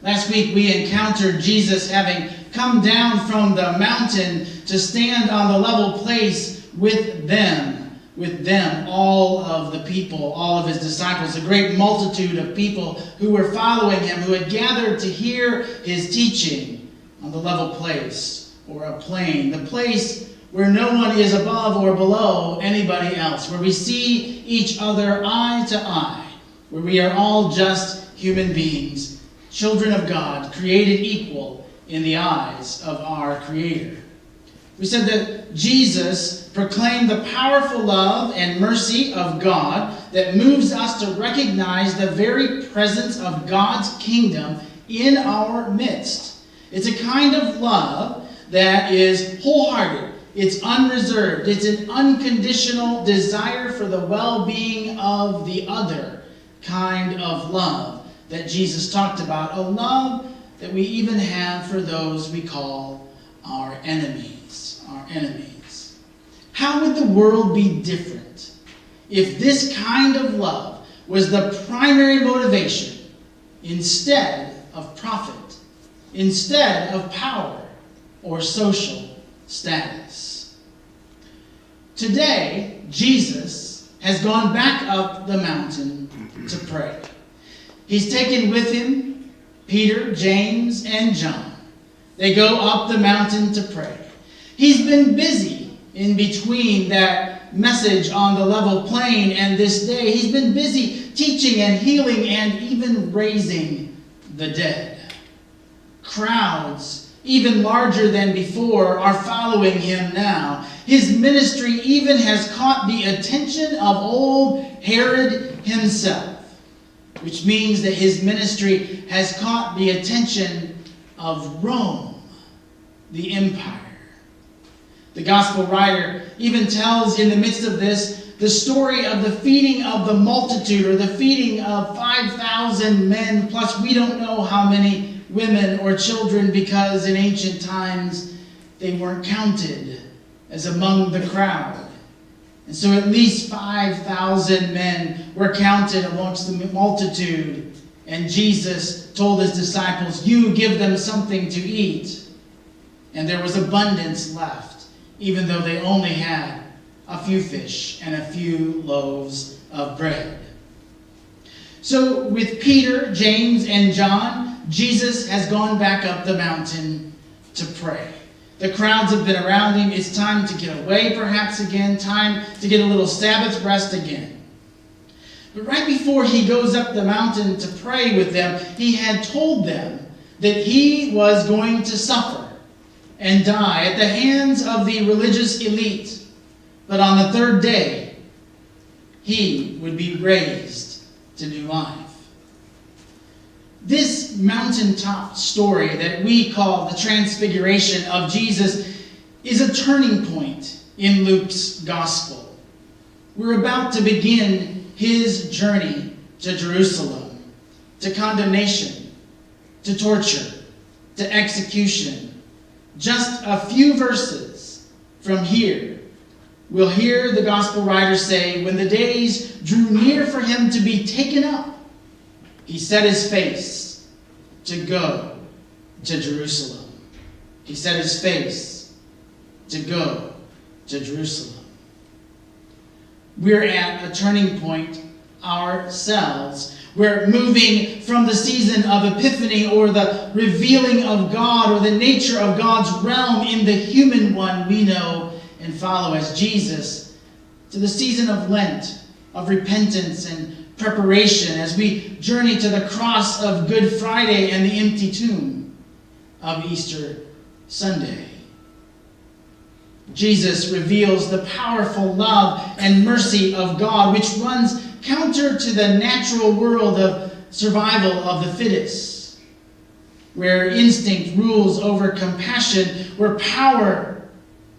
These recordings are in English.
Last week we encountered Jesus having come down from the mountain to stand on the level place with them, all of the people, all of his disciples, a great multitude of people who were following him, who had gathered to hear his teaching on the level place, or a plain, the place where no one is above or below anybody else, where we see each other eye to eye, where we are all just human beings, children of God, created equal in the eyes of our Creator. We said that Jesus proclaimed the powerful love and mercy of God that moves us to recognize the very presence of God's kingdom in our midst. It's a kind of love that is wholehearted. It's unreserved. It's an unconditional desire for the well-being of the other kind of love that Jesus talked about. A love that we even have for those we call our enemies. Our enemies. How would the world be different if this kind of love was the primary motivation instead of profit, instead of power or social status? Today, Jesus has gone back up the mountain to pray. He's taken with him Peter, James, and John. They go up the mountain to pray. He's been busy in between that message on the level plain and this day. He's been busy teaching and healing and even raising the dead. Crowds, even larger than before, are following him now. His ministry even has caught the attention of old Herod himself, which means that his ministry has caught the attention of Rome, the empire. The gospel writer even tells in the midst of this the story of the feeding of the multitude, or the feeding of 5,000 men, plus we don't know how many women or children, because in ancient times they weren't counted as among the crowd. And so at least 5,000 men were counted amongst the multitude. And Jesus told his disciples, "You give them something to eat." And there was abundance left, even though they only had a few fish and a few loaves of bread. So with Peter, James, and John, Jesus has gone back up the mountain to pray. The crowds have been around him. It's time to get away perhaps again, time to get a little Sabbath rest again. But right before he goes up the mountain to pray with them, he had told them that he was going to suffer and die at the hands of the religious elite. But on the third day, he would be raised to new life. This mountaintop story that we call the transfiguration of Jesus is a turning point in Luke's gospel. We're about to begin his journey to Jerusalem, to condemnation, to torture, to execution. Just a few verses from here, we'll hear the gospel writer say, when the days drew near for him to be taken up, he set his face to go to Jerusalem. He set his face to go to Jerusalem. We're at a turning point ourselves. We're moving from the season of Epiphany, or the revealing of God, or the nature of God's realm in the human one we know and follow as Jesus, to the season of Lent, of repentance and preparation as we journey to the cross of Good Friday and the empty tomb of Easter Sunday. Jesus reveals the powerful love and mercy of God, which runs counter to the natural world of survival of the fittest, where instinct rules over compassion, where power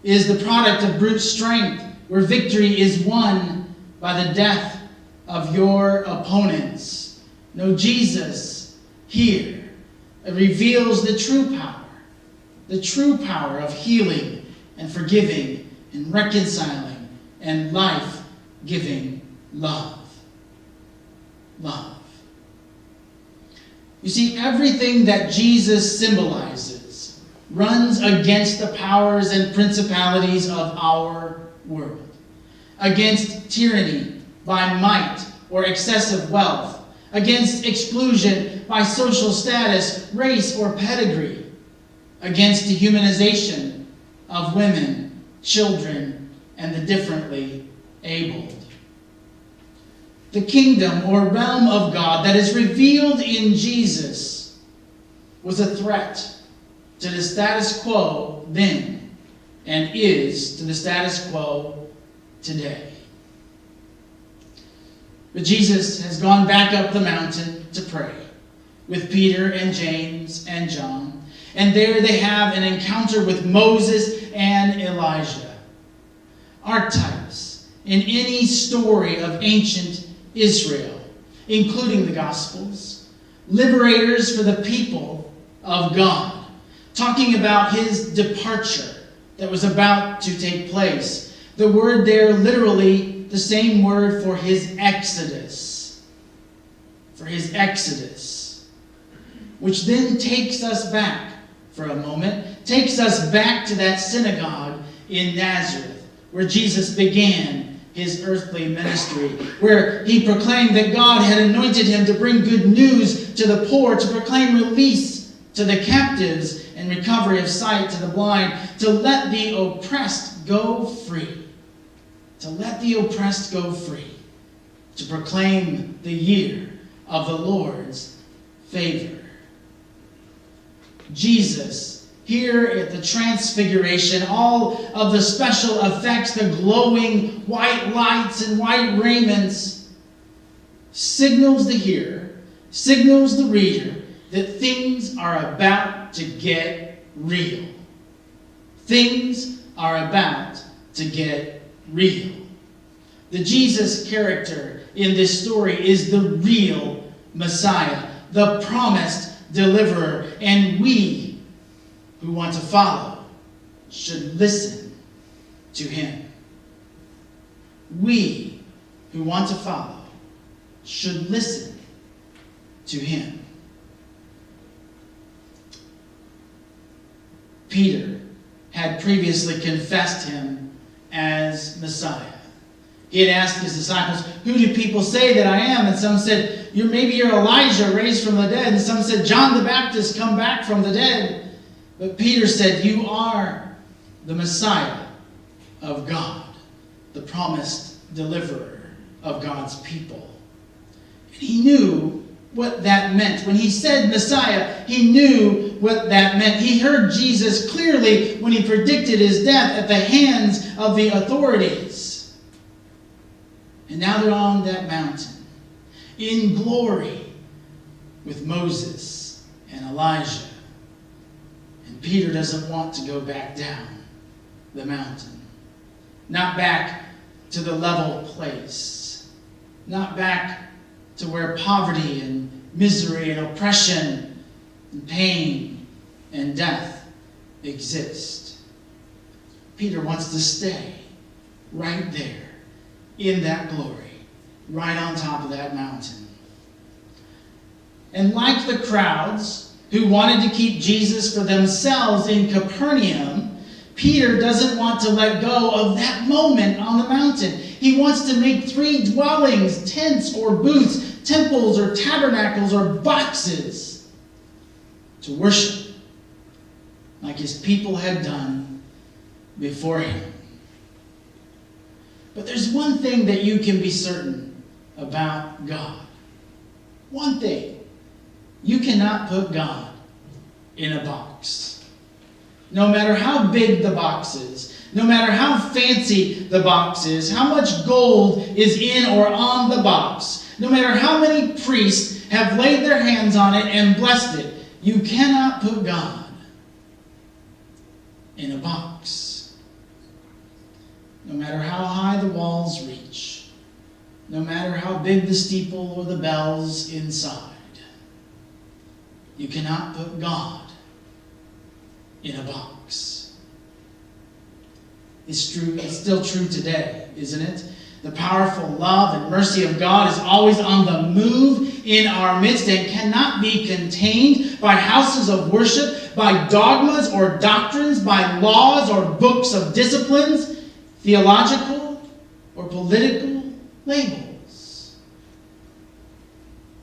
is the product of brute strength, where victory is won by the death of your opponents. No, Jesus here reveals the true power of healing and forgiving and reconciling and life-giving love. Love. You see, everything that Jesus symbolizes runs against the powers and principalities of our world, against tyranny by might or excessive wealth, against exclusion by social status, race, or pedigree, against dehumanization of women, children, and the differently abled. The kingdom or realm of God that is revealed in Jesus was a threat to the status quo then and is to the status quo today. But Jesus has gone back up the mountain to pray with Peter and James and John. And there they have an encounter with Moses and Elijah. Archetypes in any story of ancient Israel, including the Gospels. Liberators for the people of God. Talking about his departure that was about to take place. The word there literally the same word for his exodus. For his exodus. Which then takes us back for a moment. Takes us back to that synagogue in Nazareth where Jesus began his earthly ministry. Where he proclaimed that God had anointed him to bring good news to the poor. To proclaim release to the captives and recovery of sight to the blind. To let the oppressed go free. To let the oppressed go free. To proclaim the year of the Lord's favor. Jesus, here at the transfiguration, all of the special effects, the glowing white lights and white raiments, signals the hearer, signals the reader that things are about to get real. Things are about to get real. The Jesus character in this story is the real Messiah, the promised deliverer, and we who want to follow should listen to him. We who want to follow should listen to him. Peter had previously confessed him as Messiah. He had asked his disciples, "Who do people say that I am?" And some said, maybe you're Elijah raised from the dead. And some said, John the Baptist come back from the dead. But Peter said, "You are the Messiah of God, the promised deliverer of God's people." And he knew what that meant. When he said Messiah, he knew what that meant. He heard Jesus clearly when he predicted his death at the hands of the authorities. And now they're on that mountain in glory with Moses and Elijah. And Peter doesn't want to go back down the mountain. Not back to the level place. Not back to where poverty and misery and oppression and pain and death exist. Peter wants to stay right there in that glory, right on top of that mountain. And like the crowds who wanted to keep Jesus for themselves in Capernaum, Peter doesn't want to let go of that moment on the mountain. He wants to make 3 dwellings, tents or booths, temples or tabernacles or boxes to worship like his people had done before him. But there's one thing that you can be certain about God. One thing. You cannot put God in a box. No matter how big the box is, no matter how fancy the box is, how much gold is in or on the box, no matter how many priests have laid their hands on it and blessed it, you cannot put God in a box. No matter how high the walls reach, no matter how big the steeple or the bells inside, you cannot put God in a box. It's true. It's still true today, isn't it? The powerful love and mercy of God is always on the move. in our midst and cannot be contained by houses of worship, by dogmas or doctrines, by laws or books of disciplines, theological or political labels.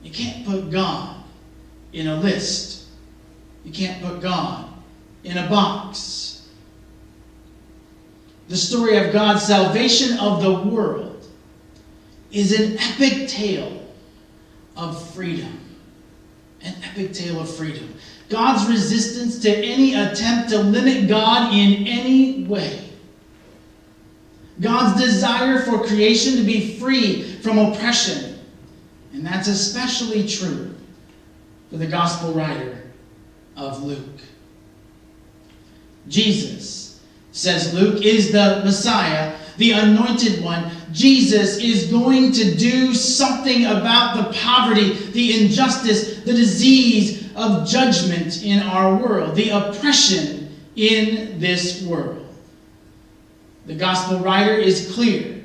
You can't put God in a list. You can't put God in a box. The story of God's salvation of the world is an epic tale of freedom. An epic tale of freedom. God's resistance to any attempt to limit God in any way. God's desire for creation to be free from oppression. And that's especially true for the gospel writer of Luke. Jesus, says Luke, is the Messiah, the anointed one. Jesus is going to do something about the poverty, the injustice, the disease of judgment in our world, the oppression in this world. The gospel writer is clear.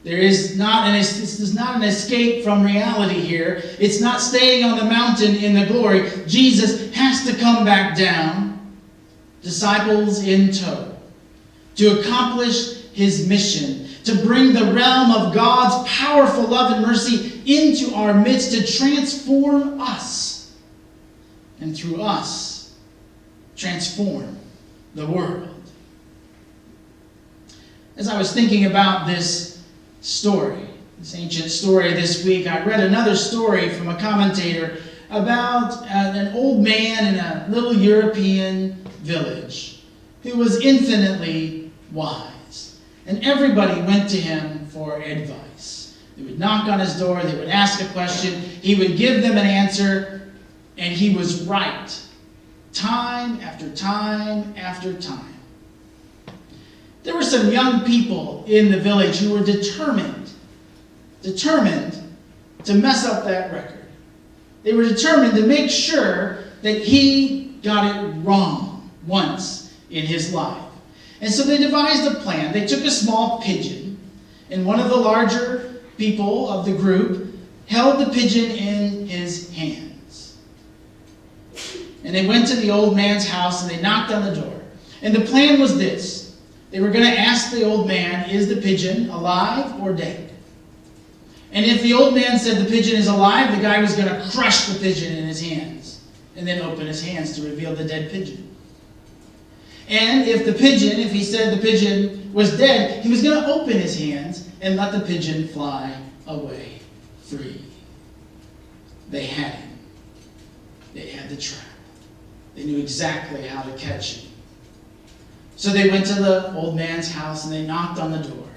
This is not an escape from reality here. It's not staying on the mountain in the glory. Jesus has to come back down, disciples in tow, to accomplish his mission, to bring the realm of God's powerful love and mercy into our midst, to transform us, and through us, transform the world. As I was thinking about this story, this ancient story this week, I read another story from a commentator about an old man in a little European village who was infinitely wise. And everybody went to him for advice. They would knock on his door, they would ask a question, he would give them an answer, and he was right. Time after time after time. There were some young people in the village who were determined to mess up that record. They were determined to make sure that he got it wrong once in his life. And so they devised a plan. They took a small pigeon, and one of the larger people of the group held the pigeon in his hands. And they went to the old man's house and they knocked on the door. And the plan was this. They were going to ask the old man, is the pigeon alive or dead? And if the old man said the pigeon is alive, the guy was going to crush the pigeon in his hands and then open his hands to reveal the dead pigeon. And if he said the pigeon was dead, he was going to open his hands and let the pigeon fly away free. They had him. They had the trap. They knew exactly how to catch him. So they went to the old man's house and they knocked on the door.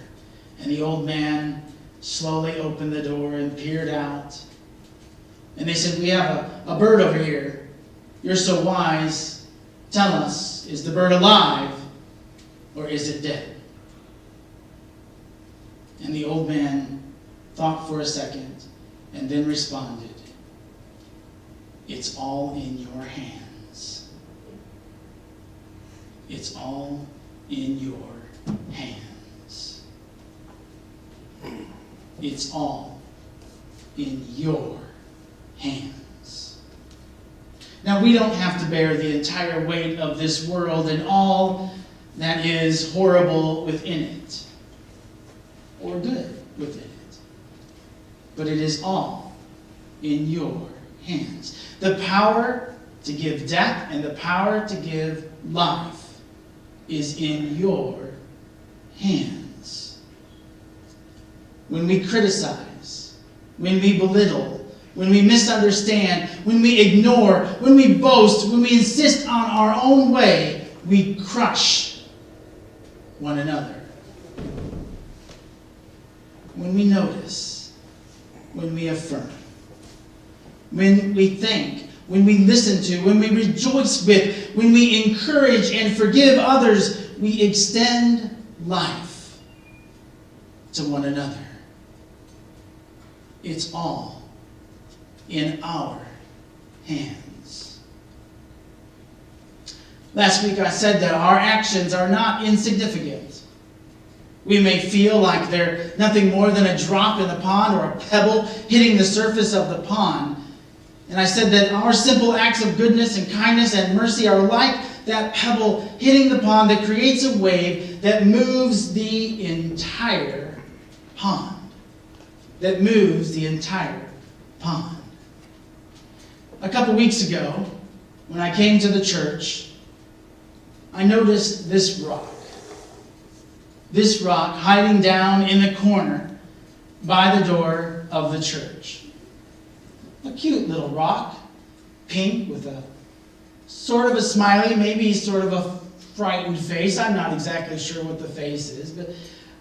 And the old man slowly opened the door and peered out. And they said, we have a bird over here. You're so wise. Tell us, is the bird alive or is it dead? And the old man thought for a second and then responded, it's all in your hands. It's all in your hands. It's all in your hands. Now, we don't have to bear the entire weight of this world and all that is horrible within it, or good within it. But it is all in your hands. The power to give death and the power to give life is in your hands. When we criticize, when we belittle, when we misunderstand, when we ignore, when we boast, when we insist on our own way, we crush one another. When we notice, when we affirm, when we thank, when we listen to, when we rejoice with, when we encourage and forgive others, we extend life to one another. It's all in our hands. Last week I said that our actions are not insignificant. We may feel like they're nothing more than a drop in the pond or a pebble hitting the surface of the pond. And I said that our simple acts of goodness and kindness and mercy are like that pebble hitting the pond that creates a wave that moves the entire pond. That moves the entire pond. A couple weeks ago, when I came to the church, I noticed this rock. This rock hiding down in the corner by the door of the church. A cute little rock, pink with a sort of a smiley, maybe sort of a frightened face. I'm not exactly sure what the face is, but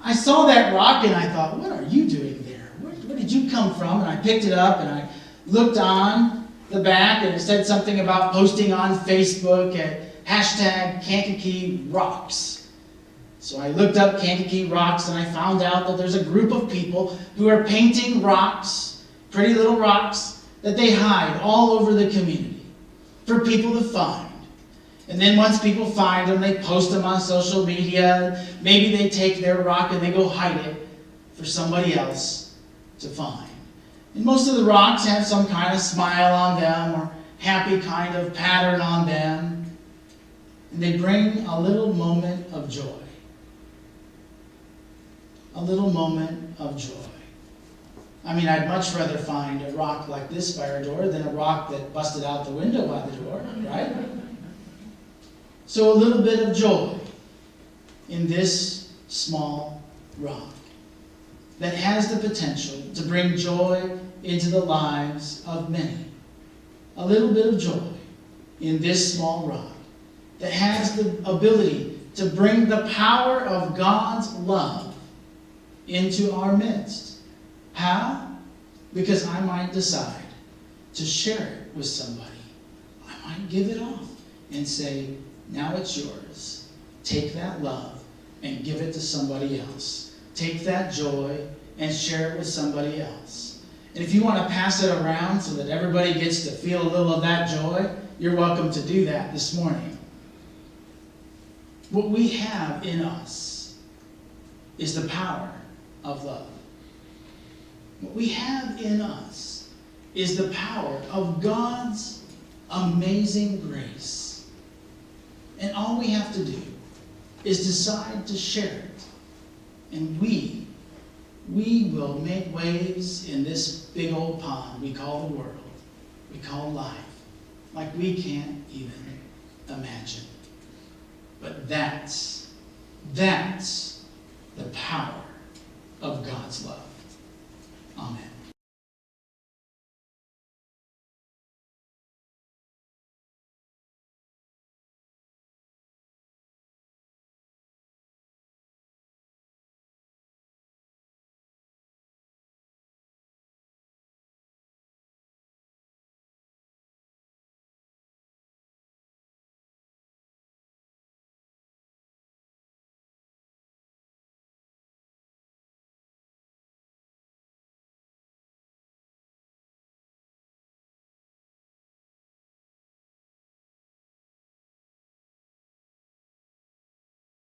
I saw that rock and I thought, what are you doing there? Where did you come from? And I picked it up and I looked on the back and it said something about posting on Facebook at hashtag Kankakee Rocks. So I looked up Kankakee Rocks and I found out that there's a group of people who are painting rocks, pretty little rocks, that they hide all over the community for people to find. And then once people find them, they post them on social media. Maybe they take their rock and they go hide it for somebody else to find. And most of the rocks have some kind of smile on them or happy kind of pattern on them. And they bring a little moment of joy. A little moment of joy. I mean, I'd much rather find a rock like this by our door than a rock that busted out the window by the door, right? So a little bit of joy in this small rock that has the potential to bring joy into the lives of many. A little bit of joy in this small rock that has the ability to bring the power of God's love into our midst. How? Because I might decide to share it with somebody. I might give it off and say, now it's yours. Take that love and give it to somebody else. Take that joy and share it with somebody else. And if you want to pass it around so that everybody gets to feel a little of that joy, you're welcome to do that this morning. What we have in us is the power of love. What we have in us is the power of God's amazing grace. And all we have to do is decide to share it. And we will make waves in this big old pond we call the world, we call life, like we can't even imagine. But that's the power of God's love. Amen.